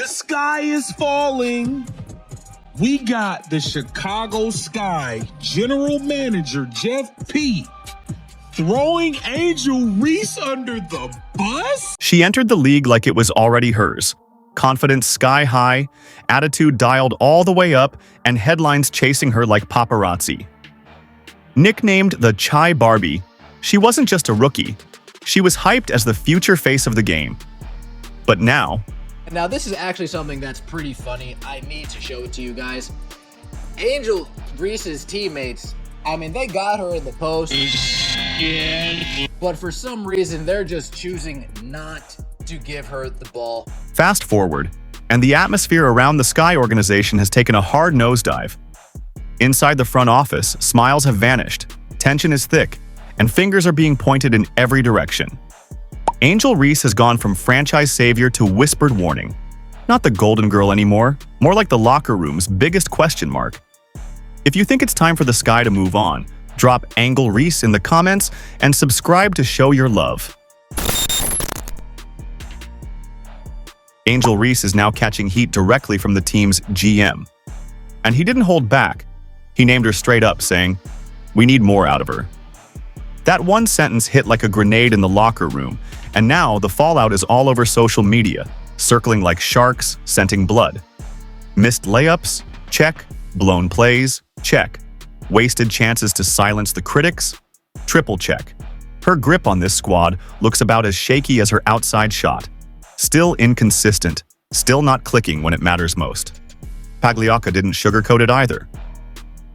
The sky is falling. We got the Chicago Sky general manager, Jeff P., throwing Angel Reese under the bus? She entered the league like it was already hers. Confidence sky high, attitude dialed all the way up, and headlines chasing her like paparazzi. Nicknamed the Chai Barbie, she wasn't just a rookie. She was hyped as the future face of the game. But now this is actually something that's pretty funny. I need to show it to you guys. Angel Reese's teammates, I mean, they got her in the post, but for some reason, they're just choosing not to give her the ball. Fast forward, and the atmosphere around the Sky organization has taken a hard nosedive. Inside the front office, smiles have vanished, tension is thick, and fingers are being pointed in every direction. Angel Reese has gone from franchise savior to whispered warning. Not the golden girl anymore, more like the locker room's biggest question mark. If you think it's time for the Sky to move on, drop Angel Reese in the comments and subscribe to show your love. Angel Reese is now catching heat directly from the team's GM. And he didn't hold back. He named her straight up, saying, "We need more out of her." That one sentence hit like a grenade in the locker room, and now the fallout is all over social media, circling like sharks, scenting blood. Missed layups? Check. Blown plays? Check. Wasted chances to silence the critics? Triple check. Her grip on this squad looks about as shaky as her outside shot. Still inconsistent, still not clicking when it matters most. Pagliacca didn't sugarcoat it either.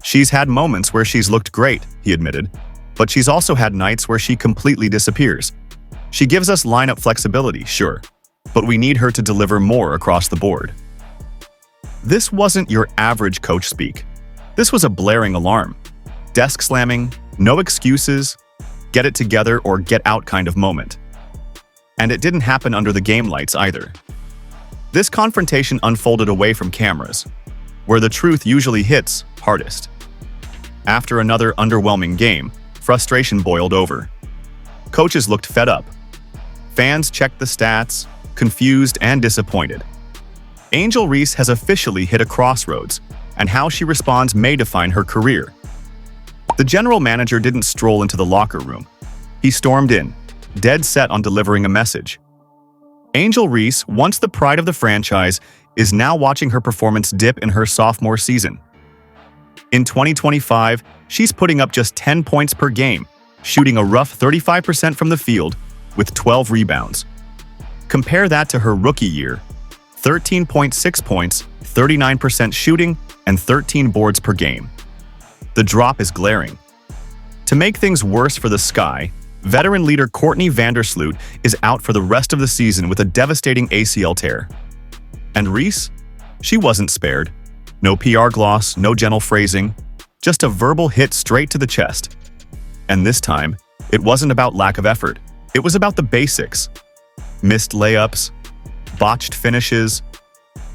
She's had moments where she's looked great, he admitted, but she's also had nights where she completely disappears. She gives us lineup flexibility, sure, but we need her to deliver more across the board. This wasn't your average coach speak. This was a blaring alarm. Desk slamming, no excuses, get it together or get out kind of moment. And it didn't happen under the game lights either. This confrontation unfolded away from cameras, where the truth usually hits hardest. After another underwhelming game, frustration boiled over. Coaches looked fed up. Fans checked the stats, confused and disappointed. Angel Reese has officially hit a crossroads, and how she responds may define her career. The general manager didn't stroll into the locker room. He stormed in, dead set on delivering a message. Angel Reese, once the pride of the franchise, is now watching her performance dip in her sophomore season. In 2025, she's putting up just 10 points per game, shooting a rough 35% from the field with 12 rebounds. Compare that to her rookie year, 13.6 points, 39% shooting, and 13 boards per game. The drop is glaring. To make things worse for the Sky, veteran leader Courtney Vandersloot is out for the rest of the season with a devastating ACL tear. And Reese? She wasn't spared. No PR gloss, no gentle phrasing, just a verbal hit straight to the chest. And this time, it wasn't about lack of effort. It was about the basics. Missed layups, botched finishes,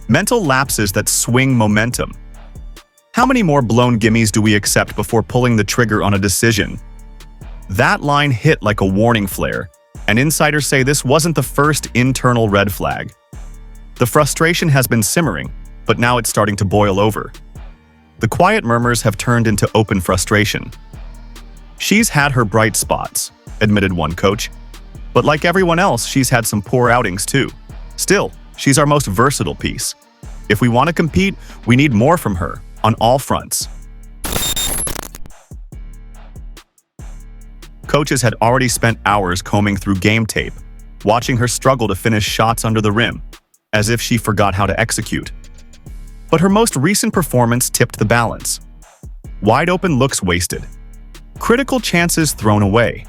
mental lapses that swing momentum. How many more blown gimmies do we accept before pulling the trigger on a decision? That line hit like a warning flare, and insiders say this wasn't the first internal red flag. The frustration has been simmering, but now it's starting to boil over. The quiet murmurs have turned into open frustration. She's had her bright spots, admitted one coach, but like everyone else, she's had some poor outings too. Still, she's our most versatile piece. If we want to compete, we need more from her, on all fronts. Coaches had already spent hours combing through game tape, watching her struggle to finish shots under the rim, as if she forgot how to execute. But her most recent performance tipped the balance. Wide-open looks wasted. Critical chances thrown away.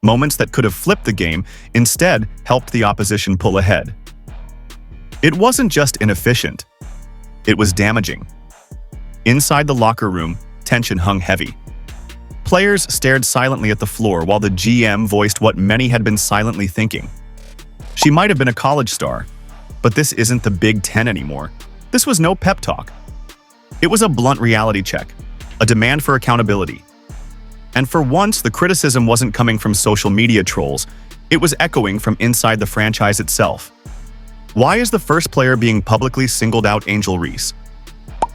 Moments that could have flipped the game instead helped the opposition pull ahead. It wasn't just inefficient. It was damaging. Inside the locker room, tension hung heavy. Players stared silently at the floor while the GM voiced what many had been silently thinking. She might have been a college star, but this isn't the Big Ten anymore. This was no pep talk. It was a blunt reality check, a demand for accountability. And for once, the criticism wasn't coming from social media trolls. It was echoing from inside the franchise itself. Why is the first player being publicly singled out Angel Reese?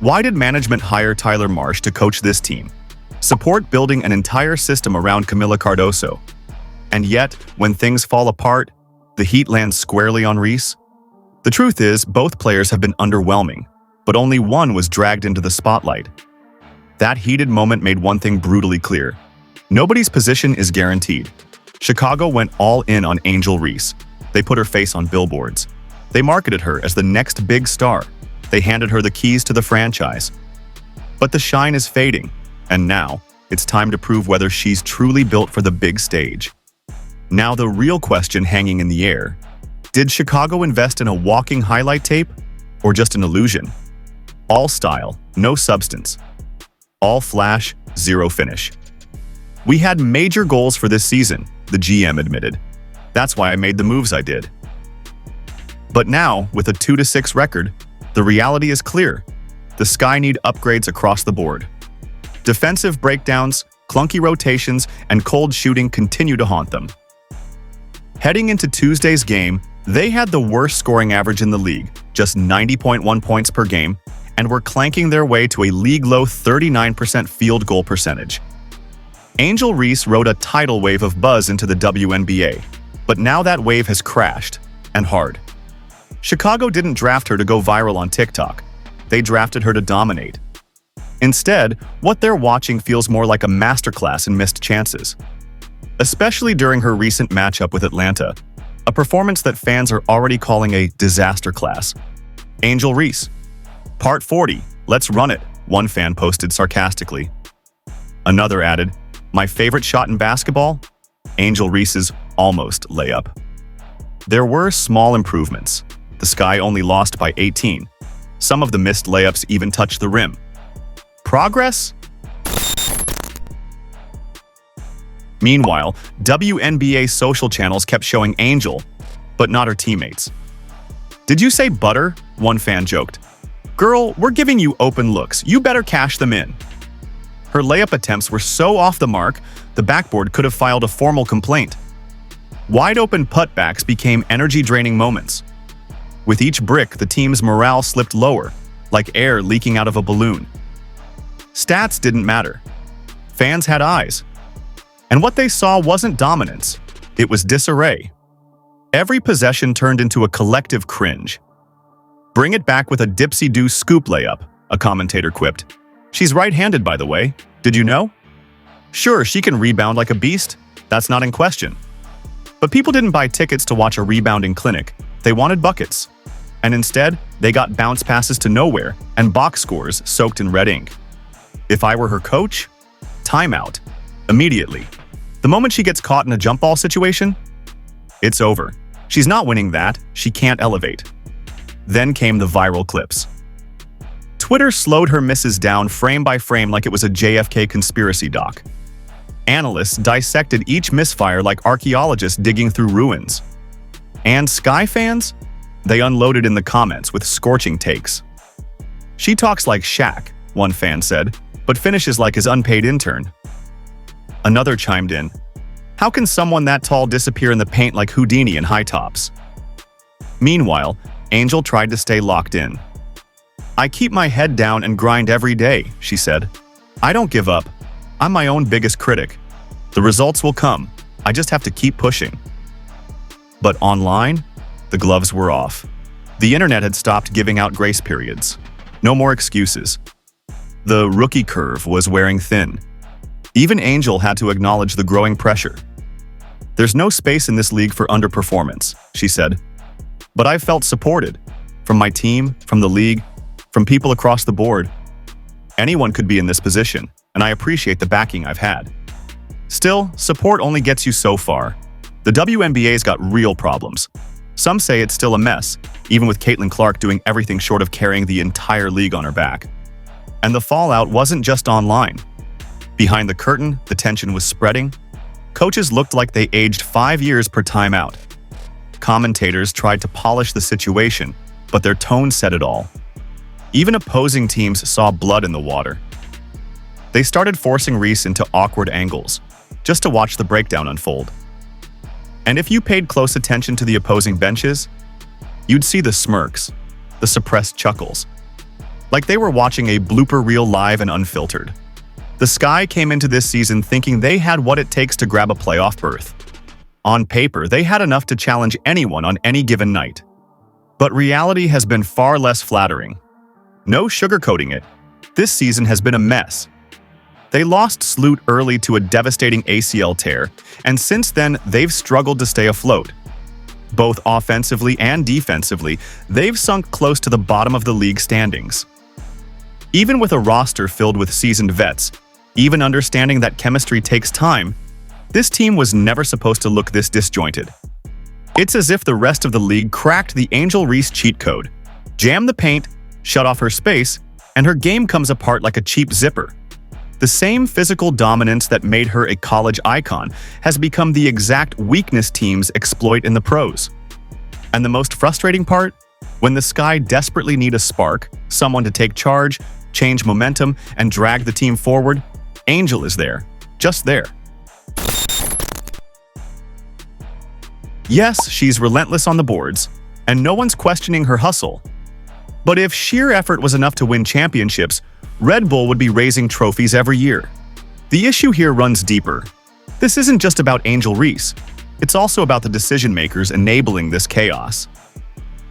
Why did management hire Tyler Marsh to coach this team? Support building an entire system around Camila Cardoso. And yet, when things fall apart, the heat lands squarely on Reese? The truth is, both players have been underwhelming, but only one was dragged into the spotlight. That heated moment made one thing brutally clear. Nobody's position is guaranteed. Chicago went all in on Angel Reese. They put her face on billboards. They marketed her as the next big star. They handed her the keys to the franchise. But the shine is fading, and now it's time to prove whether she's truly built for the big stage. Now the real question hanging in the air: did Chicago invest in a walking highlight tape, or just an illusion? All style, no substance. All flash, zero finish. We had major goals for this season, the GM admitted. That's why I made the moves I did. But now, with a 2-6 record, the reality is clear. The Sky need upgrades across the board. Defensive breakdowns, clunky rotations, and cold shooting continue to haunt them. Heading into Tuesday's game, they had the worst scoring average in the league, just 90.1 points per game, and were clanking their way to a league-low 39% field goal percentage. Angel Reese rode a tidal wave of buzz into the WNBA, but now that wave has crashed, and hard. Chicago didn't draft her to go viral on TikTok. They drafted her to dominate. Instead, what they're watching feels more like a masterclass in missed chances. Especially during her recent matchup with Atlanta, a performance that fans are already calling a disaster class. Angel Reese. Part 40, let's run it, one fan posted sarcastically. Another added, my favorite shot in basketball? Angel Reese's almost layup. There were small improvements. The Sky only lost by 18. Some of the missed layups even touched the rim. Progress? Meanwhile, WNBA social channels kept showing Angel, but not her teammates. Did you say butter? One fan joked. Girl, we're giving you open looks. You better cash them in. Her layup attempts were so off the mark, the backboard could have filed a formal complaint. Wide-open putbacks became energy-draining moments. With each brick, the team's morale slipped lower, like air leaking out of a balloon. Stats didn't matter. Fans had eyes. And what they saw wasn't dominance, it was disarray. Every possession turned into a collective cringe. Bring it back with a dipsy-do scoop layup, a commentator quipped. She's right-handed, by the way. Did you know? Sure, she can rebound like a beast. That's not in question. But people didn't buy tickets to watch a rebounding clinic. They wanted buckets. And instead, they got bounce passes to nowhere and box scores soaked in red ink. If I were her coach, timeout. Immediately. The moment she gets caught in a jump ball situation, it's over. She's not winning that. She can't elevate. Then came the viral clips. Twitter slowed her misses down frame by frame like it was a JFK conspiracy doc. Analysts dissected each misfire like archaeologists digging through ruins. And Sky fans? They unloaded in the comments with scorching takes. She talks like Shaq, one fan said, but finishes like his unpaid intern. Another chimed in, how can someone that tall disappear in the paint like Houdini in high tops? Meanwhile, Angel tried to stay locked in. I keep my head down and grind every day, she said. I don't give up. I'm my own biggest critic. The results will come. I just have to keep pushing. But online, the gloves were off. The internet had stopped giving out grace periods. No more excuses. The rookie curve was wearing thin. Even Angel had to acknowledge the growing pressure. There's no space in this league for underperformance, she said. But I've felt supported. From my team, from the league, from people across the board. Anyone could be in this position, and I appreciate the backing I've had. Still, support only gets you so far. The WNBA's got real problems. Some say it's still a mess, even with Caitlin Clark doing everything short of carrying the entire league on her back. And the fallout wasn't just online. Behind the curtain, the tension was spreading. Coaches looked like they aged 5 years per timeout. Commentators tried to polish the situation, but their tone said it all. Even opposing teams saw blood in the water. They started forcing Reese into awkward angles, just to watch the breakdown unfold. And if you paid close attention to the opposing benches, you'd see the smirks, the suppressed chuckles. Like they were watching a blooper reel live and unfiltered. The Sky came into this season thinking they had what it takes to grab a playoff berth. On paper, they had enough to challenge anyone on any given night. But reality has been far less flattering. No sugarcoating it, this season has been a mess. They lost Sloot early to a devastating ACL tear, and since then, they've struggled to stay afloat. Both offensively and defensively, they've sunk close to the bottom of the league standings. Even with a roster filled with seasoned vets, even understanding that chemistry takes time, this team was never supposed to look this disjointed. It's as if the rest of the league cracked the Angel Reese cheat code, jammed the paint, shut off her space, and her game comes apart like a cheap zipper. The same physical dominance that made her a college icon has become the exact weakness teams exploit in the pros. And the most frustrating part? When the Sky desperately need a spark, someone to take charge, change momentum, and drag the team forward, Angel is there, just there. Yes, she's relentless on the boards, and no one's questioning her hustle. But if sheer effort was enough to win championships, Red Bull would be raising trophies every year. The issue here runs deeper. This isn't just about Angel Reese. It's also about the decision-makers enabling this chaos.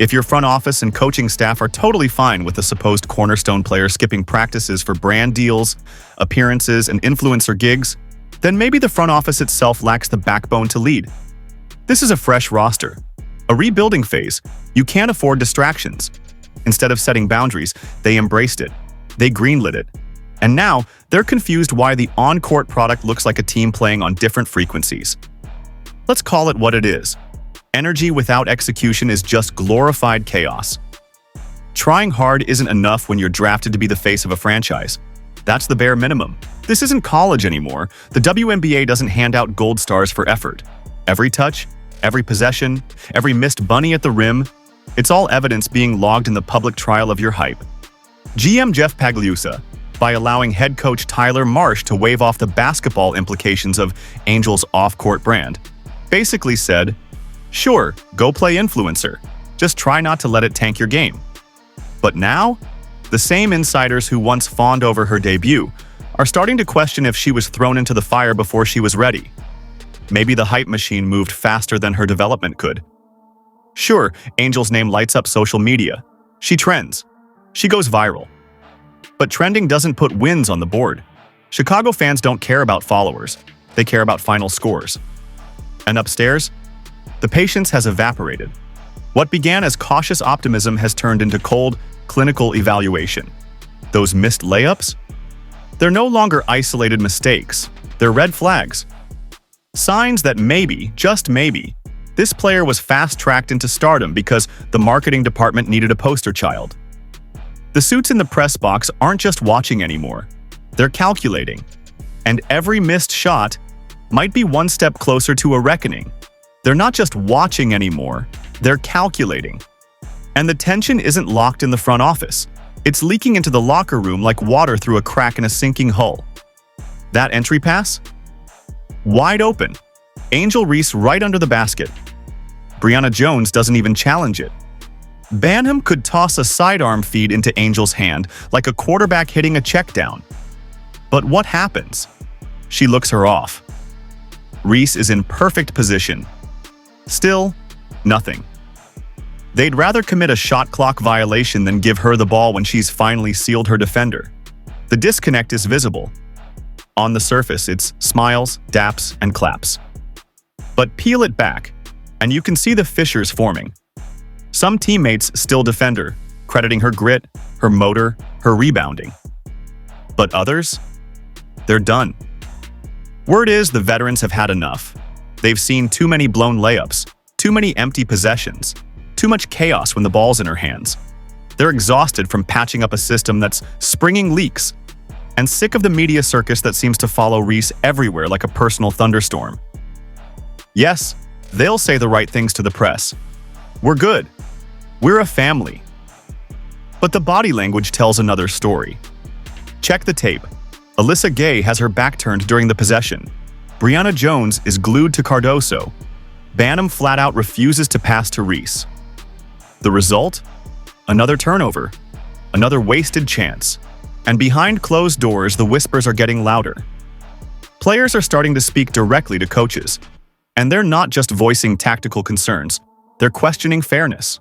If your front office and coaching staff are totally fine with the supposed cornerstone player skipping practices for brand deals, appearances, and influencer gigs, then maybe the front office itself lacks the backbone to lead. This is a fresh roster, a rebuilding phase. You can't afford distractions. Instead of setting boundaries, they embraced it. They greenlit it. And now, they're confused why the on-court product looks like a team playing on different frequencies. Let's call it what it is. Energy without execution is just glorified chaos. Trying hard isn't enough when you're drafted to be the face of a franchise. That's the bare minimum. This isn't college anymore. The WNBA doesn't hand out gold stars for effort. Every touch, every possession, every missed bunny at the rim, it's all evidence being logged in the public trial of your hype. GM Jeff Pagliuca, by allowing head coach Tyler Marsh to wave off the basketball implications of Angel's off-court brand, basically said, "Sure, go play influencer. Just try not to let it tank your game." But now, the same insiders who once fawned over her debut are starting to question if she was thrown into the fire before she was ready. Maybe the hype machine moved faster than her development could. Sure, Angel's name lights up social media. She trends. She goes viral. But trending doesn't put wins on the board. Chicago fans don't care about followers. They care about final scores. And upstairs, the patience has evaporated. What began as cautious optimism has turned into cold, clinical evaluation. Those missed layups? They're no longer isolated mistakes. They're red flags. Signs that maybe, just maybe, this player was fast-tracked into stardom because the marketing department needed a poster child. The suits in the press box aren't just watching anymore. They're calculating. And every missed shot might be one step closer to a reckoning. They're not just watching anymore, they're calculating. And the tension isn't locked in the front office. It's leaking into the locker room like water through a crack in a sinking hull. That entry pass? Wide open. Angel Reese right under the basket. Brianna Jones doesn't even challenge it. Banham could toss a sidearm feed into Angel's hand like a quarterback hitting a check down. But what happens? She looks her off. Reese is in perfect position. Still, nothing. They'd rather commit a shot clock violation than give her the ball when she's finally sealed her defender. The disconnect is visible. On the surface, it's smiles, daps, and claps. But peel it back, and you can see the fissures forming. Some teammates still defend her, crediting her grit, her motor, her rebounding. But others? They're done. Word is the veterans have had enough. They've seen too many blown layups, too many empty possessions, too much chaos when the ball's in her hands. They're exhausted from patching up a system that's springing leaks, and sick of the media circus that seems to follow Reese everywhere like a personal thunderstorm. Yes, they'll say the right things to the press. We're good. We're a family. But the body language tells another story. Check the tape. Alyssa Gay has her back turned during the possession. Brianna Jones is glued to Cardoso. Banham flat out refuses to pass to Reese. The result? Another turnover, another wasted chance. And behind closed doors, the whispers are getting louder. Players are starting to speak directly to coaches, and they're not just voicing tactical concerns, they're questioning fairness.